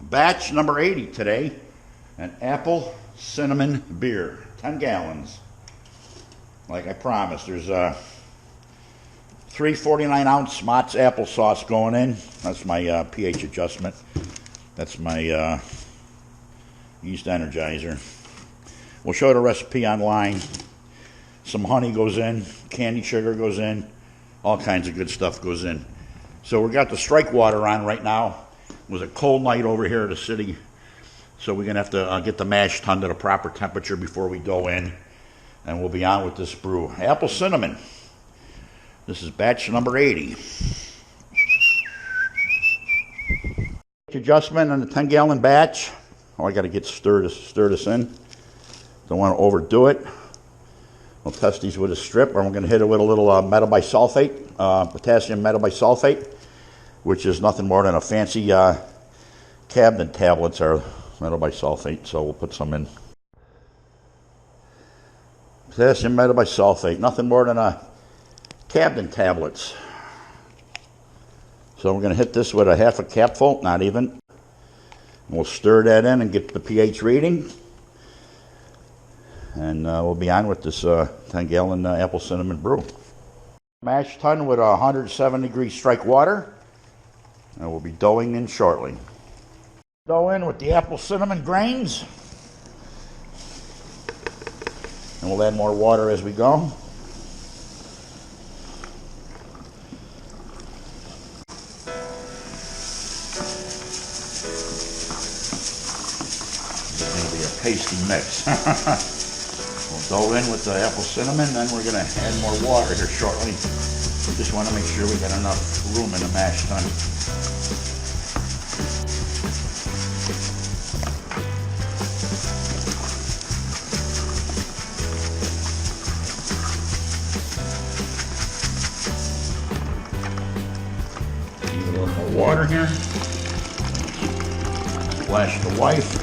Batch number 80 today, an apple cinnamon beer, 10 gallons. Like I promised, there's 3 49-ounce Mott's applesauce going in. That's my pH adjustment. That's my yeast energizer. We'll show the recipe online. Some honey goes in, candy sugar goes in, all kinds of good stuff goes in. So we got the strike water on right now. It was a cold night over here at the city, so we're gonna have to get the mash tun to the proper temperature before we go in, and we'll be on with this brew. Apple cinnamon. This is batch number 80. Adjustment on the 10-gallon batch. Oh, I got to get stir this in. Don't want to overdo it. We'll test these with a strip, or I'm going to hit it with a little metabisulfate, potassium metabisulfate, which is nothing more than a fancy cabinet tablets are metabisulfate. So we'll put some in. Potassium metabisulfate, nothing more than a cabinet tablets. So we're going to hit this with a half a capful, not even. We'll stir that in and get the pH reading. And we'll be on with this 10-gallon apple cinnamon brew. Mash tun with 107-degree strike water. And we'll be doughing in shortly. Dough in with the apple cinnamon grains. And we'll add more water as we go. Tasty mix. We'll dough in with the apple cinnamon, then we're going to add more water here shortly. We just want to make sure we got enough room in the mash tun. Need a little more water here. Flash the wife.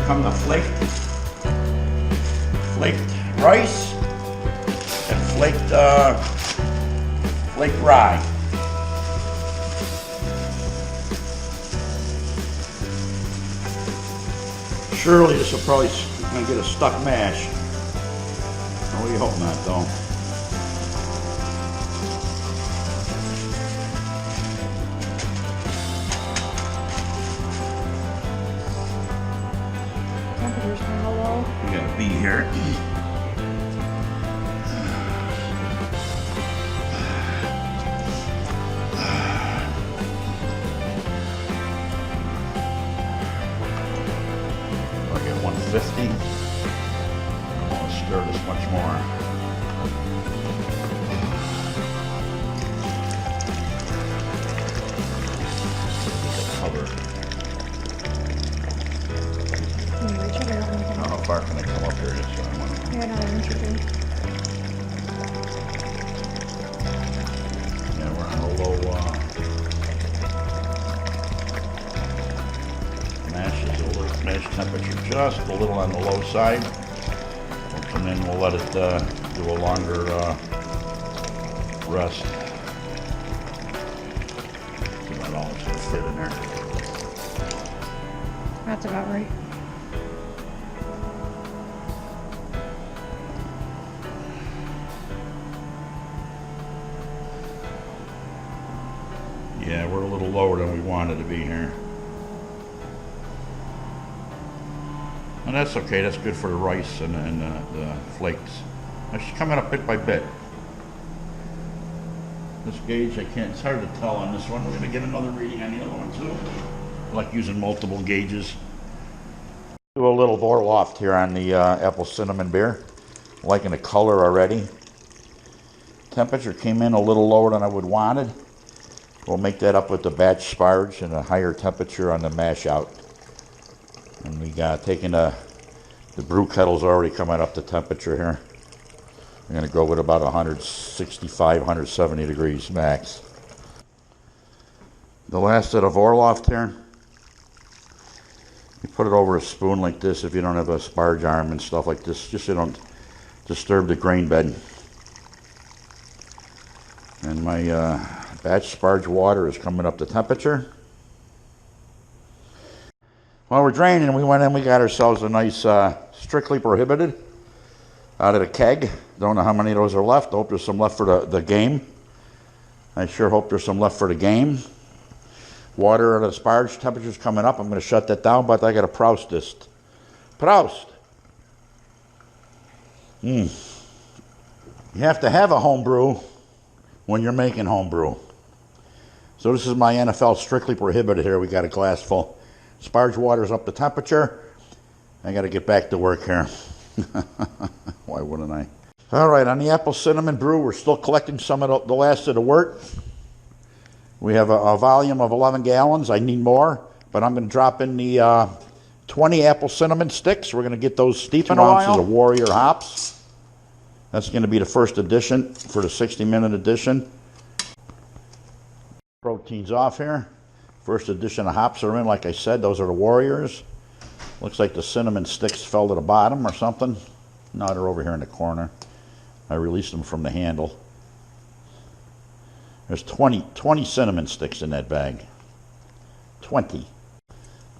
Come the flaked rice and flaked rye. Surely this will probably gonna get a stuck mash. Oh, we hope not, though. Temperature's kind of low. We got a bee here. I'll get 150. I don't want to stir this much more. Cover. Can you reach it? I don't know. How far can I come up here? Just so I want to... Yeah, not an inch or two. Yeah, we're on a low mash temperature, just a little on the low side. We'll come in, we'll let it do a longer rest. That all should fit in there. That's about right. Yeah, we're a little lower than we wanted to be here. And that's okay, that's good for the rice and the flakes. It's coming up bit by bit. This gauge, I can't, it's hard to tell on this one. We're gonna get another reading on the other one too. I like using multiple gauges. Do a little Vorloft here on the apple cinnamon beer. Liking the color already. Temperature came in a little lower than I would wanted. We'll make that up with the batch sparge and a higher temperature on the mash out. And we got taking the brew kettle's already coming up to temperature here. I'm gonna go with about 165, 170 degrees max. The last of the Vorloft here. You put it over a spoon like this if you don't have a sparge arm and stuff like this, just so you don't disturb the grain bed. And my batch sparge water is coming up to temperature. While we're draining, we went in, we got ourselves a nice Strictly Prohibited out of the keg. Don't know how many of those are left. Hope there's some left for the game. I sure hope there's some left for the game. Water at the sparge, temperature's coming up. I'm going to shut that down, but I got to Proust this. Proust! You have to have a home brew when you're making home brew. So this is my NFL Strictly Prohibited here. We got a glass full. Sparge water's up to temperature. I got to get back to work here. Why wouldn't I? All right, on the apple cinnamon brew, we're still collecting some of the last of the wort. We have a volume of 11 gallons. I need more, but I'm going to drop in the 20 apple cinnamon sticks. We're going to get those steeping 2 ounces of Warrior hops. That's going to be the first edition for the 60-minute edition. Protein's off here. First edition of hops are in, like I said. Those are the Warriors. Looks like the cinnamon sticks fell to the bottom or something. No, they're over here in the corner. I released them from the handle. There's 20 cinnamon sticks in that bag. 20.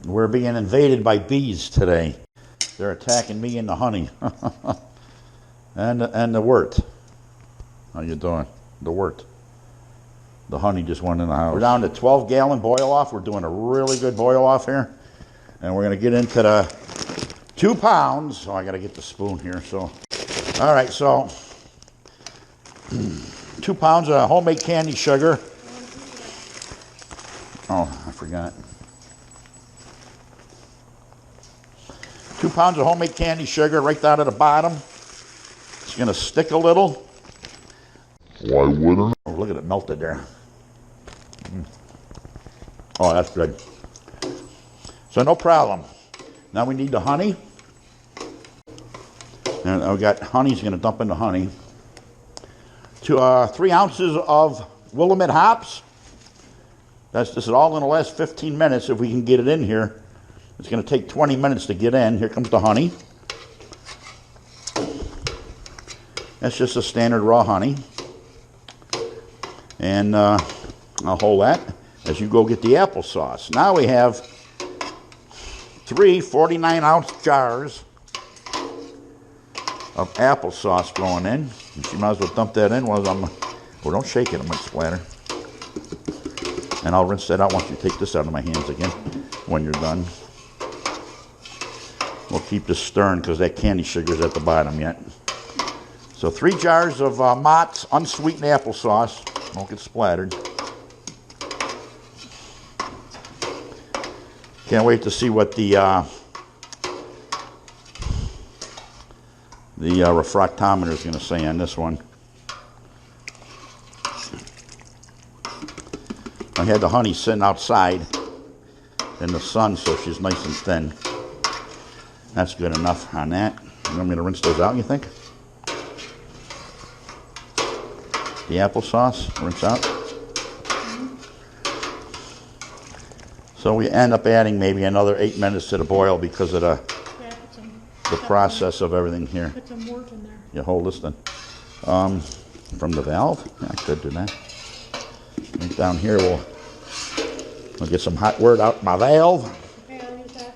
We're being invaded by bees today. They're attacking me and the honey. and the wort. How you doing? The wort. The honey just went in the house. We're down to 12-gallon boil off. We're doing a really good boil off here. And we're going to get into the 2 pounds. Oh, I got to get the spoon here. So, all right, so 2 pounds of homemade candy sugar. Oh, I forgot. 2 pounds of homemade candy sugar right down at the bottom. It's going to stick a little. Why wouldn't? Oh, look at it melted there. Oh, that's good. So no problem. Now we need the honey. And I've got honey's going to dump in the honey. 3 ounces of Willamette hops. This is all in the last 15 minutes if we can get it in here. It's going to take 20 minutes to get in. Here comes the honey. That's just a standard raw honey. And I'll hold that as you go get the applesauce. Now we have 3 49-ounce jars of applesauce going in. And you might as well dump that in while I'm... Well, don't shake it, it might splatter. And I'll rinse that out once you take this out of my hands again when you're done. We'll keep this stirring because that candy sugar's at the bottom yet. So 3 jars of Mott's unsweetened applesauce. Won't get splattered. Can't wait to see what the refractometer is going to say on this one. I had the honey sitting outside in the sun, so she's nice and thin. That's good enough on that. You want me to rinse those out, you think? The applesauce, rinse out. So we end up adding maybe another 8 minutes to the boil because of the process of everything here. Put some wort in there. You hold this then. From the valve? Yeah, I could do that. Right down here we'll get some hot wort out my valve. Okay, I'll use that.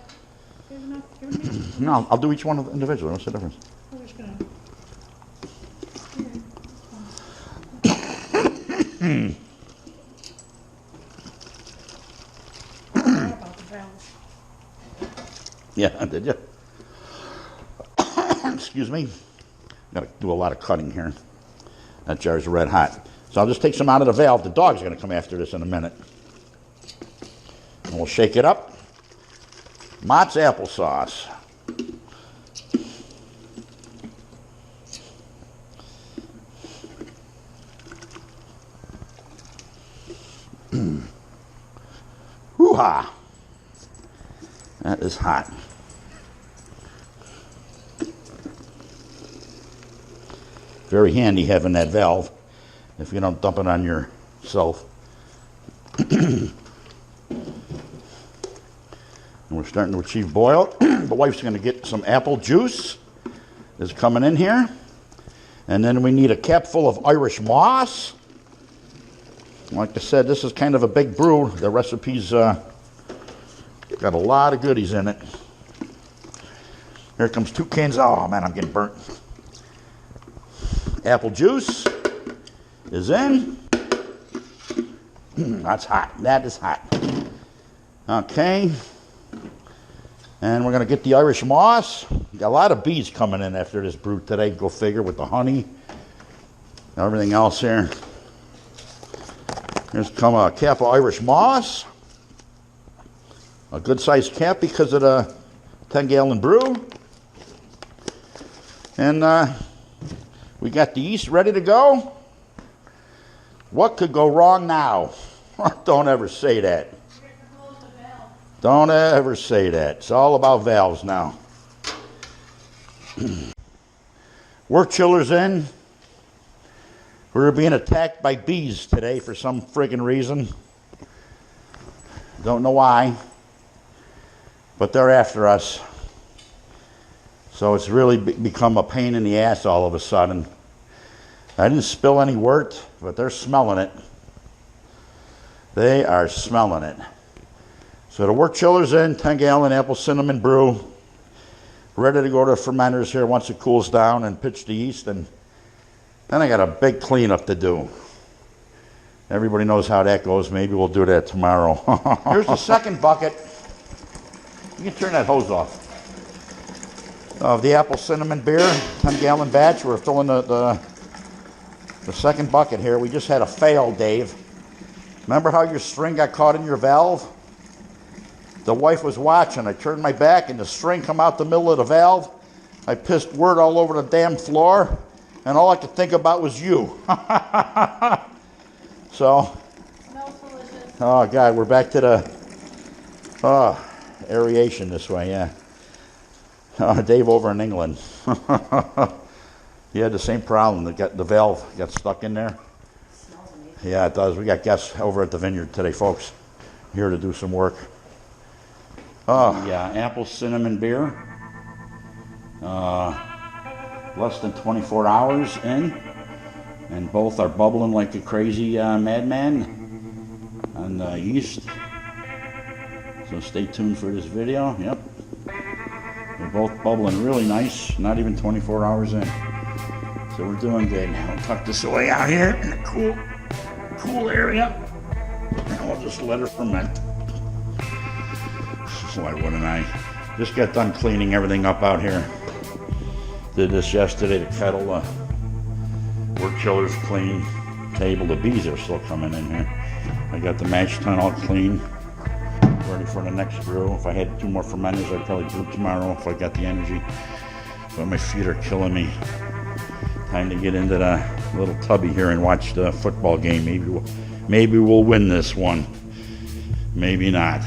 Here's enough. Give me. No, I'll do each one individually. What's the difference? I'm just gonna. valve. Yeah, did you? Excuse me. Got to do a lot of cutting here. That jar's red hot. So I'll just take some out of the valve. The dog's going to come after this in a minute. And we'll shake it up. Mott's applesauce. Hoo-ha! That is hot. Very handy having that valve if you don't dump it on yourself. And we're starting to achieve boil. The wife's going to get some apple juice. Is coming in here. And then we need a cap full of Irish moss. Like I said, this is kind of a big brew. The recipe's got a lot of goodies in it. Here comes 2 cans. Oh man, I'm getting burnt. Apple juice is in. That's hot. That is hot. Okay. And we're going to get the Irish moss. Got a lot of bees coming in after this brew today. Go figure, with the honey and everything else here. Here's come a cap of Irish moss. A good sized cap because of the 10-gallon brew. And we got the yeast ready to go. What could go wrong now? Don't ever say that. Don't ever say that. It's all about valves now. Work chiller's in. We're being attacked by bees today for some friggin' reason. Don't know why. But they're after us. So it's really become a pain in the ass all of a sudden. I didn't spill any wort, but they're smelling it. They are smelling it. So the work chiller's in, 10-gallon apple cinnamon brew. Ready to go to fermenters here once it cools down and pitch the yeast. And then I got a big cleanup to do. Everybody knows how that goes. Maybe we'll do that tomorrow. Here's the second bucket. You can turn that hose off. Of the apple cinnamon beer, 10-gallon batch. We're filling the second bucket here. We just had a fail, Dave. Remember how your string got caught in your valve? The wife was watching. I turned my back and the string come out the middle of the valve. I pissed wort all over the damn floor, and all I could think about was you. So, oh God, we're back to the aeration this way, yeah. Dave over in England. He had the same problem. The valve got stuck in there. Yeah, it does. We got guests over at the Vineyard today, folks. Here to do some work. Oh, yeah, apple cinnamon beer. Less than 24 hours in. And both are bubbling like a crazy madman on yeast. So stay tuned for this video. Yep. They're both bubbling really nice. Not even 24 hours in. So we're doing good. I'll tuck this away out here in the cool area. And we'll just let her ferment. Why wouldn't I? Just got done cleaning everything up out here. Did this yesterday. The kettle, work chiller's clean. Table, the bees are still coming in here. I got the mash tun all clean. Ready for the next brew. If I had 2 more fermenters, I'd probably brew tomorrow if I got the energy. But my feet are killing me. Time to get into the little tubby here and watch the football game. Maybe we'll win this one. Maybe not.